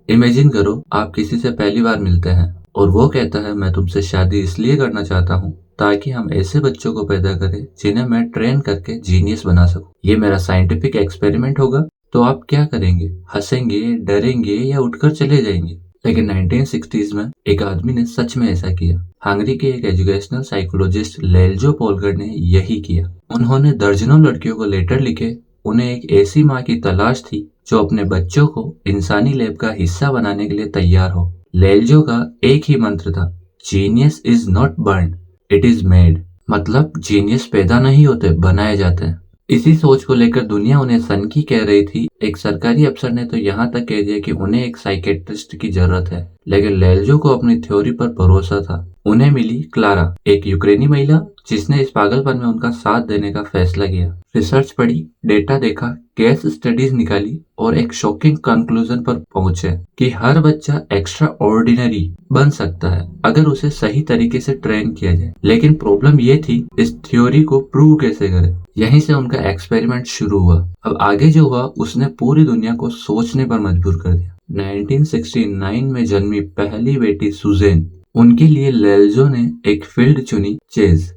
Imagine करो आप किसी से पहली बार मिलते हैं और वो कहता है मैं तुमसे शादी इसलिए करना चाहता हूँ ताकि हम ऐसे बच्चों को पैदा करें जिन्हें मैं ट्रेन करके जीनियस बना सकूं। ये मेरा साइंटिफिक एक्सपेरिमेंट होगा। तो आप क्या करेंगे? हंसेंगे, डरेंगे या उठकर चले जाएंगे? लेकिन 1960s में एक आदमी ने सच में ऐसा किया। हंगरी के एक एजुकेशनल साइकोलॉजिस्ट लेल्जो पोलगर ने यही किया। उन्होंने दर्जनों लड़कियों को लेटर लिखे। उन्हें एक ऐसी माँ की तलाश थी जो अपने बच्चों को इंसानी लैब का हिस्सा बनाने के लिए तैयार हो। लेल्जो का एक ही मंत्र था, genius is not burn, it is made. मतलब जीनियस पैदा नहीं होते, बनाए जाते हैं। इसी सोच को लेकर दुनिया उन्हें सनकी कह रही थी। एक सरकारी अफसर ने तो यहाँ तक कह दिया कि उन्हें एक साइकेट्रिस्ट की जरूरत है। लेकिन लेल्जो को अपनी थ्योरी पर भरोसा था। उन्हें मिली क्लारा, एक यूक्रेनी महिला जिसने इस पागलपन में उनका साथ देने का फैसला किया। रिसर्च पढ़ी, डेटा देखा, केस स्टडीज निकाली और एक शॉकिंग कंक्लूजन पर पहुंचे कि हर बच्चा एक्स्ट्रा ऑर्डिनरी बन सकता है अगर उसे सही तरीके से ट्रेन किया जाए। लेकिन प्रॉब्लम ये थी, इस थ्योरी को प्रूव कैसे करें। यहीं से उनका एक्सपेरिमेंट शुरू हुआ। अब आगे जो हुआ उसने पूरी दुनिया को सोचने पर मजबूर कर दिया। 1969 में जन्मी पहली बेटी सुजेन, उनके लिए लेल्जो ने एक फील्ड चुनी, चेज।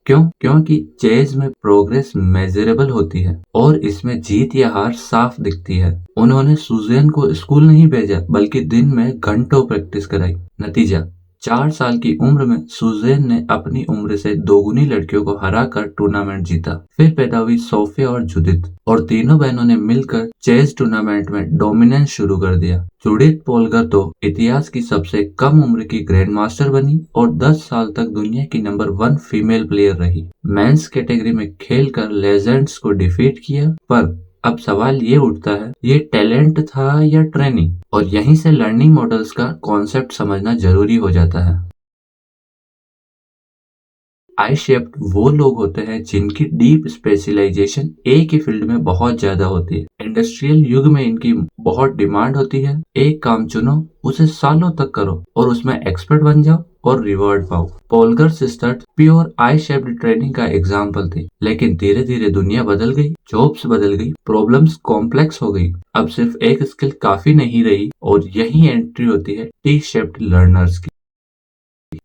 क्यों? क्योंकि चेज में प्रोग्रेस मेजरेबल होती है और इसमें जीत या हार साफ दिखती है। उन्होंने सुजेन को स्कूल नहीं भेजा बल्कि दिन में घंटों प्रैक्टिस कराई। नतीजा, 4 साल की उम्र में सुजेन ने अपनी उम्र से दोगुनी लड़कियों को हराकर टूर्नामेंट जीता। फिर पैदा हुई सोफिया और जुडिथ और तीनों बहनों ने मिलकर चेस टूर्नामेंट में डोमिनेंस शुरू कर दिया। जुडिथ पोलगर तो इतिहास की सबसे कम उम्र की ग्रैंड मास्टर बनी और 10 साल तक दुनिया की नंबर 1 फीमेल प्लेयर रही। मेंस कैटेगरी में खेलकर लेजेंड्स को डिफीट किया। पर अब सवाल ये उठता है, ये टैलेंट था या ट्रेनिंग? और यहीं से लर्निंग मॉडल्स का कॉन्सेप्ट समझना जरूरी हो जाता है। आई शेप्ड वो लोग होते हैं जिनकी डीप स्पेशलाइजेशन एक ही फील्ड में बहुत ज्यादा होती है। इंडस्ट्रियल युग में इनकी बहुत डिमांड होती है। एक काम चुनो, उसे सालों तक करो और उसमें एक्सपर्ट बन जाओ और रिवॉर्ड पाओ। Polgar sisters pure I shaped training का एग्जाम्पल थी। लेकिन धीरे धीरे दुनिया बदल गई, जॉब्स बदल गई, प्रॉब्लम्स कॉम्प्लेक्स हो गई। अब सिर्फ एक स्किल काफी नहीं रही और यही एंट्री होती है टी शेप्ड लर्नर्स की।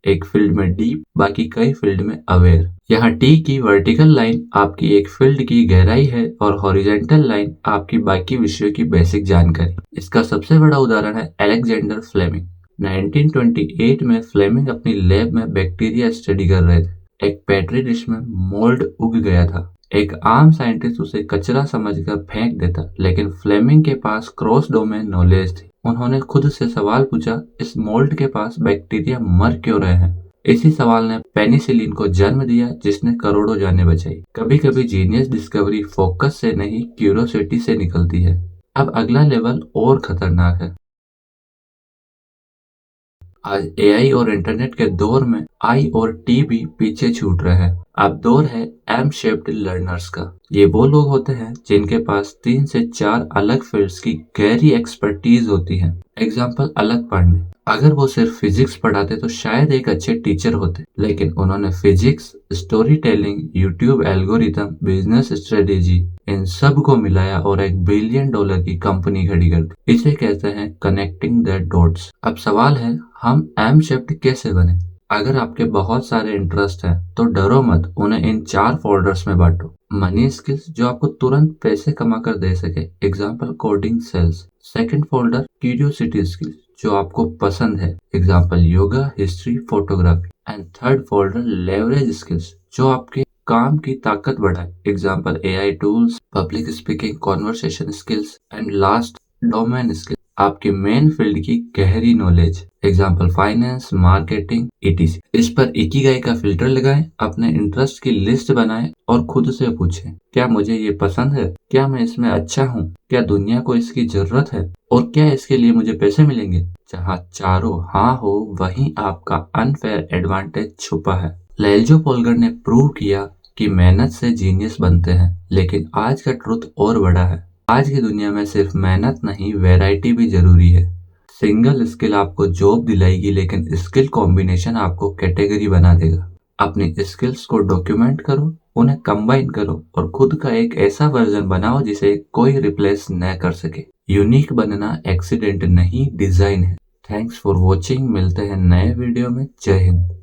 एक फील्ड में डीप, बाकी कई फील्ड में अवेयर। यहाँ टी की वर्टिकल लाइन आपकी एक फील्ड की गहराई है और हॉरिजेंटल लाइन आपकी बाकी विषयों की बेसिक जानकारी। इसका सबसे बड़ा उदाहरण है अलेक्जेंडर फ्लेमिंग। 1928 में फ्लेमिंग अपनी लैब में बैक्टीरिया स्टडी कर रहे थे। एक पेट्री डिश में मोल्ड उग गया था। एक आम साइंटिस्ट उसे कचरा समझकर फेंक देता, लेकिन फ्लेमिंग के पास क्रॉस डोमेन नॉलेज थी। उन्होंने खुद से सवाल पूछा, इस मोल्ड के पास बैक्टीरिया मर क्यों रहे हैं? इसी सवाल ने पेनिसिलिन को जन्म दिया, जिसने करोड़ों जानें बचाई। कभी कभी जीनियस डिस्कवरी फोकस से नहीं, क्यूरियोसिटी से निकलती है। अब अगला लेवल और खतरनाक है। आज एआई और इंटरनेट के दौर में आई और टी भी पीछे छूट रहे हैं। अब दौर है एम शेप्ड लर्नर्स का। ये वो लोग होते हैं जिनके पास 3 से 4 अलग फील्ड्स की गहरी एक्सपर्टीज होती है। एग्जाम्पल अलग पांडे, अगर वो सिर्फ फिजिक्स पढ़ाते तो शायद एक अच्छे टीचर होते, लेकिन उन्होंने physics, story telling, YouTube algorithm, business strategy, इन सब को मिलाया और $1 बिलियन की कंपनी खड़ी कर दी। इसे कहते हैं कनेक्टिंग द डॉट्स। अब सवाल है, हम एम शेप्ड कैसे बने? अगर आपके बहुत सारे इंटरेस्ट हैं तो डरो मत, उन्हें इन 4 फोल्डर्स में बांटो। मनी स्किल्स, जो आपको तुरंत पैसे कमा कर दे सके, example coding, sales. Second folder curiosity skills, जो आपको पसंद है, example yoga, history, photography. And third folder leverage skills, जो आपके काम की ताकत बढ़ाए, example AI tools, public speaking, conversation skills. And last domain skills, आपकी मेन फील्ड की गहरी knowledge, example finance, marketing, ETC. इस पर इकिगाई का फिल्टर लगाएं, अपने इंटरेस्ट की लिस्ट बनाएं और खुद से पूछें, क्या मुझे ये पसंद है? क्या मैं इसमें अच्छा हूँ? क्या दुनिया को इसकी जरूरत है? और क्या इसके लिए मुझे पैसे मिलेंगे? जहाँ चारों हाँ हो, वहीं आपका अनफेयर एडवांटेज छुपा है। लेल्जो पोलगर ने प्रूव किया कि मेहनत से जीनियस बनते हैं, लेकिन आज का ट्रुथ और बड़ा है। आज की दुनिया में सिर्फ मेहनत नहीं, वैरायटी भी जरूरी है। सिंगल स्किल आपको जॉब दिलाएगी, लेकिन स्किल कॉम्बिनेशन आपको कैटेगरी बना देगा। अपनी स्किल्स को डॉक्यूमेंट करो, उन्हें कंबाइन करो और खुद का एक ऐसा वर्जन बनाओ जिसे कोई रिप्लेस न कर सके। यूनिक बनना एक्सीडेंट नहीं, डिजाइन है। Thanks for watching. मिलते हैं नए वीडियो में। जय हिंद।